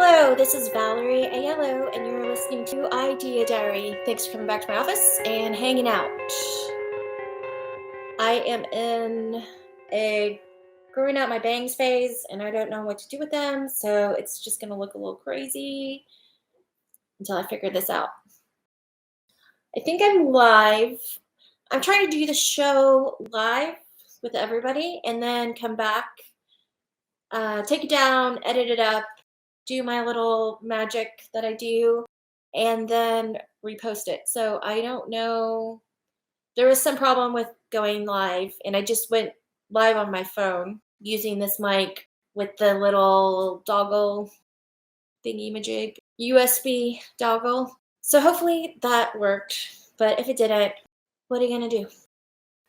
Hello, this is Valerie Aiello, and you're listening to Idea Diary. Thanks for coming back to my office and hanging out. I am in a growing out my bangs phase, and I don't know what to do with them, so it's just going to look a little crazy until I figure this out. I think I'm live. I'm trying to do the show live with everybody and then come back, take it down, edit it up, do my little magic that I do, and then repost it. So I don't know. There was some problem with going live, and I just went live on my phone using this mic with the little doggle thingy majig USB doggle. So hopefully that worked. But if it didn't, what are you going to do?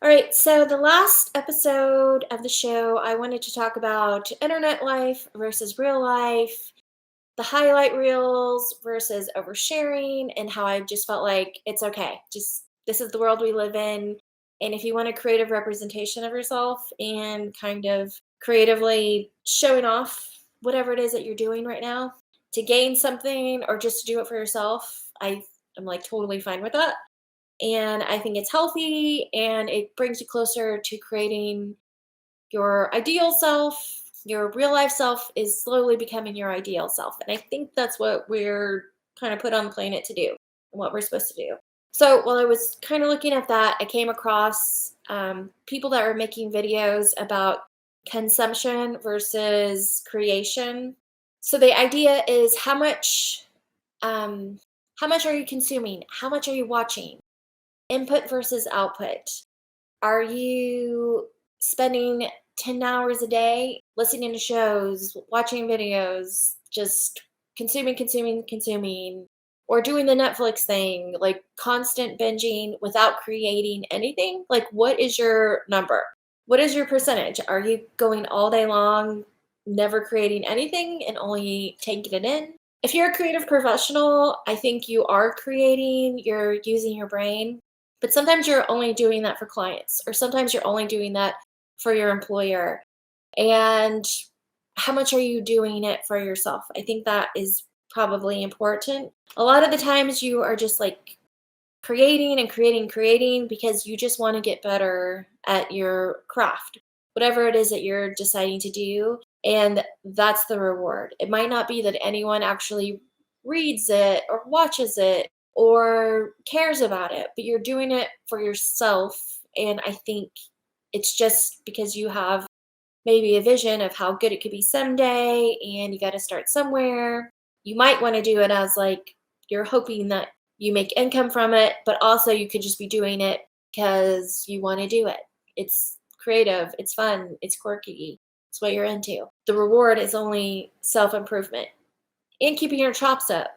All right, so the last episode of the show, I wanted to talk about internet life versus real life, the highlight reels versus oversharing, and how I just felt like it's okay. Just this is the world we live in. And if you want a creative representation of yourself and kind of creatively showing off whatever it is that you're doing right now to gain something or just to do it for yourself, I'm like totally fine with that. And I think it's healthy and it brings you closer to creating your ideal self. Your real life self is slowly becoming your ideal self. And I think that's what we're kind of put on the planet to do and what we're supposed to do. So while I was kind of looking at that, I came across people that were making videos about consumption versus creation. So the idea is how much are you consuming? How much are you watching? Input versus output. Are you spending 10 hours a day listening to shows, watching videos, just consuming, or doing the Netflix thing, like constant binging without creating anything? Like, what is your number? What is your percentage? Are you going all day long, never creating anything and only taking it in? If you're a creative professional, I think you are creating, you're using your brain, but sometimes you're only doing that for clients, or sometimes you're only doing that for your employer. And how much are you doing it for yourself? I think that is probably important. A lot of the times you are just like creating and creating because you just want to get better at your craft, whatever it is that you're deciding to do. And that's the reward. It might not be that anyone actually reads it or watches it or cares about it, but you're doing it for yourself. And I think it's just because you have maybe a vision of how good it could be someday and you got to start somewhere. You might want to do it as like you're hoping that you make income from it, but also you could just be doing it because you want to do it. It's creative, it's fun, it's quirky, it's what you're into. The reward is only self improvement and keeping your chops up.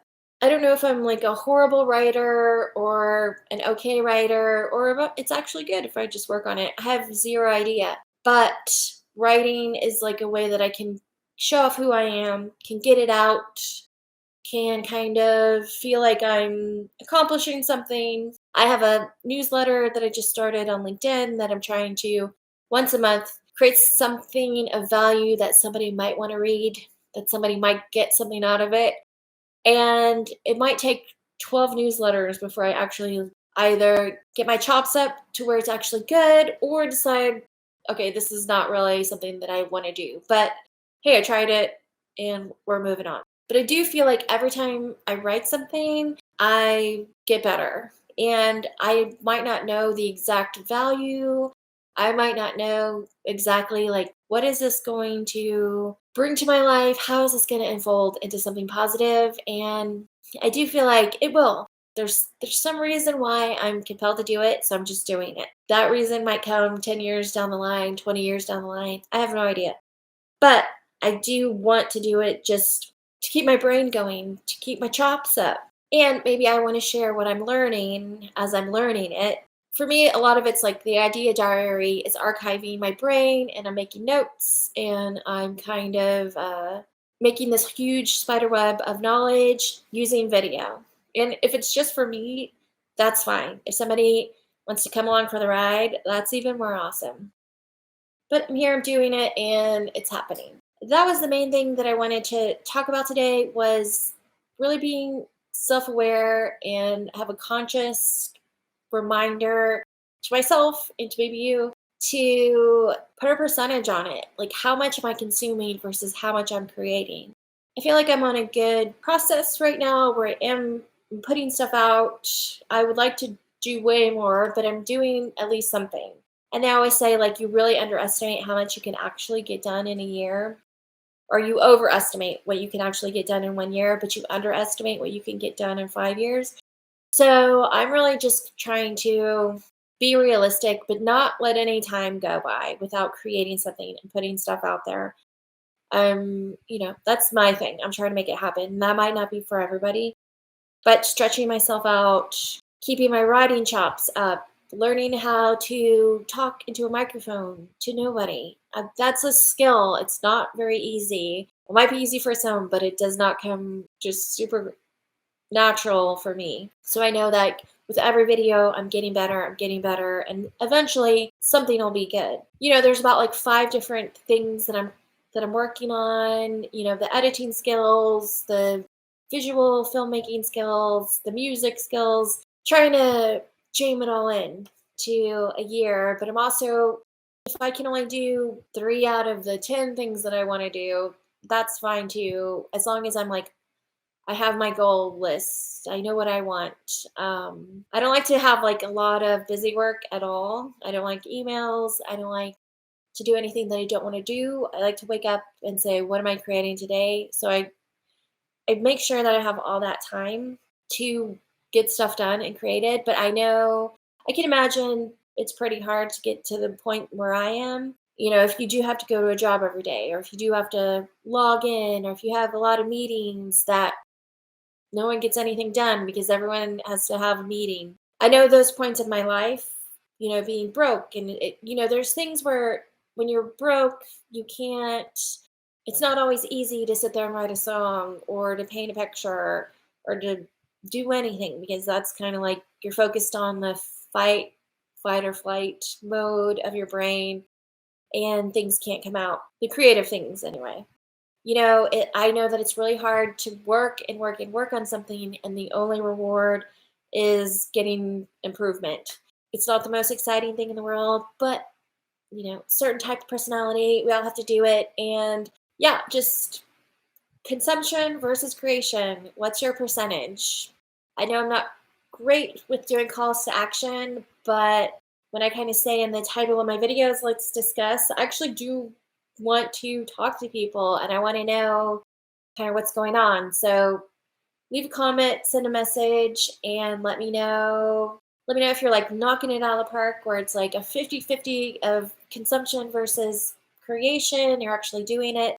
I don't know if I'm like a horrible writer or an okay writer, or if it's actually good if I just work on it. I have zero idea. But writing is like a way that I can show off who I am, can get it out, can kind of feel like I'm accomplishing something. I have a newsletter that I just started on LinkedIn that I'm trying to once a month create something of value that somebody might want to read, that somebody might get something out of it. And it might take 12 newsletters before I actually either get my chops up to where it's actually good or decide, okay, this is not really something that I want to do. But hey, I tried it and we're moving on. But I do feel like every time I write something, I get better. And I might not know the exact value. I might not know exactly like what is this going to bring to my life? How is this going to unfold into something positive? And I do feel like it will. There's some reason why I'm compelled to do it, so I'm just doing it. That reason might come 10 years down the line, 20 years down the line. I have no idea. But I do want to do it just to keep my brain going, to keep my chops up. And maybe I want to share what I'm learning as I'm learning it. For me, a lot of it's like the idea diary is archiving my brain and I'm making notes and I'm kind of making this huge spider web of knowledge using video. And if it's just for me, that's fine. If somebody wants to come along for the ride, that's even more awesome. But I'm here, I'm doing it, and it's happening. that was the main thing that I wanted to talk about today, was really being self-aware and have a conscious reminder to myself and to maybe you to put a percentage on it. Like, how much am I consuming versus how much I'm creating? I feel like I'm on a good process right now where I am putting stuff out. I would like to do way more, but I'm doing at least something. And they always say, like, you really underestimate how much you can actually get done in a year, or you overestimate what you can actually get done in 1 year, but you underestimate what you can get done in 5 years. So I'm really just trying to be realistic, but not let any time go by without creating something and putting stuff out there. That's my thing. I'm trying to make it happen. That might not be for everybody, but stretching myself out, keeping my writing chops up, learning how to talk into a microphone to nobody. That's a skill. It's not very easy. It might be easy for some, but it does not come just super natural for me. So I know that with every video, I'm getting better, and eventually something will be good. There's about like 5 different things that I'm working on. The editing skills, the visual filmmaking skills, the music skills, trying to jam it all in to a year. But I'm also, if I can only do 3 out of the 10 things that I want to do, that's fine too, as long as I'm like, I have my goal list. I know what I want. I don't like to have like a lot of busy work at all. I don't like emails. I don't like to do anything that I don't want to do. I like to wake up and say, what am I creating today? So I make sure that I have all that time to get stuff done and created. But I know, I can imagine it's pretty hard to get to the point where I am. If you do have to go to a job every day, or if you do have to log in, or if you have a lot of meetings that no one gets anything done because everyone has to have a meeting. I know those points of my life, being broke. And, there's things where when you're broke, you can't, it's not always easy to sit there and write a song or to paint a picture or to do anything, because that's kind of like you're focused on the fight or flight mode of your brain, and things can't come out. The creative things, anyway. I know that it's really hard to work and work and work on something, and the only reward is getting improvement. It's not the most exciting thing in the world, but certain type of personality, we all have to do it. And yeah, just consumption versus creation. What's your percentage? I know I'm not great with doing calls to action, but when I kind of say in the title of my videos, let's discuss, I actually do want to talk to people and I want to know kind of what's going on. So leave a comment, send a message, and let me know. Let me know if you're like knocking it out of the park, where it's like a 50-50 of consumption versus creation. You're actually doing it.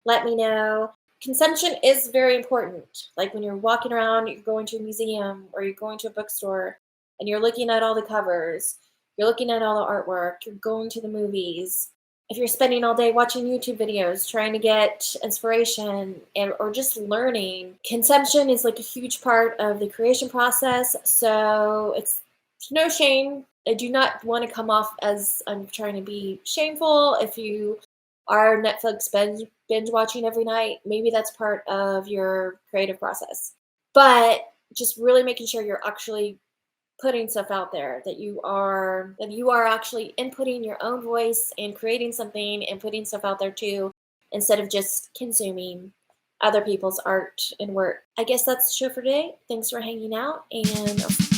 Let me know. Consumption is very important. Like when you're walking around, you're going to a museum or you're going to a bookstore and you're looking at all the covers, you're looking at all the artwork, you're going to the movies. If you're spending all day watching YouTube videos, trying to get inspiration or just learning, consumption is like a huge part of the creation process. So it's no shame. I do not want to come off as I'm trying to be shameful. If you are Netflix binge watching every night, maybe that's part of your creative process. But just really making sure you're actually putting stuff out there, that you are actually inputting your own voice and creating something and putting stuff out there too, instead of just consuming other people's art and work. I guess that's the show for today. Thanks for hanging out, and I'll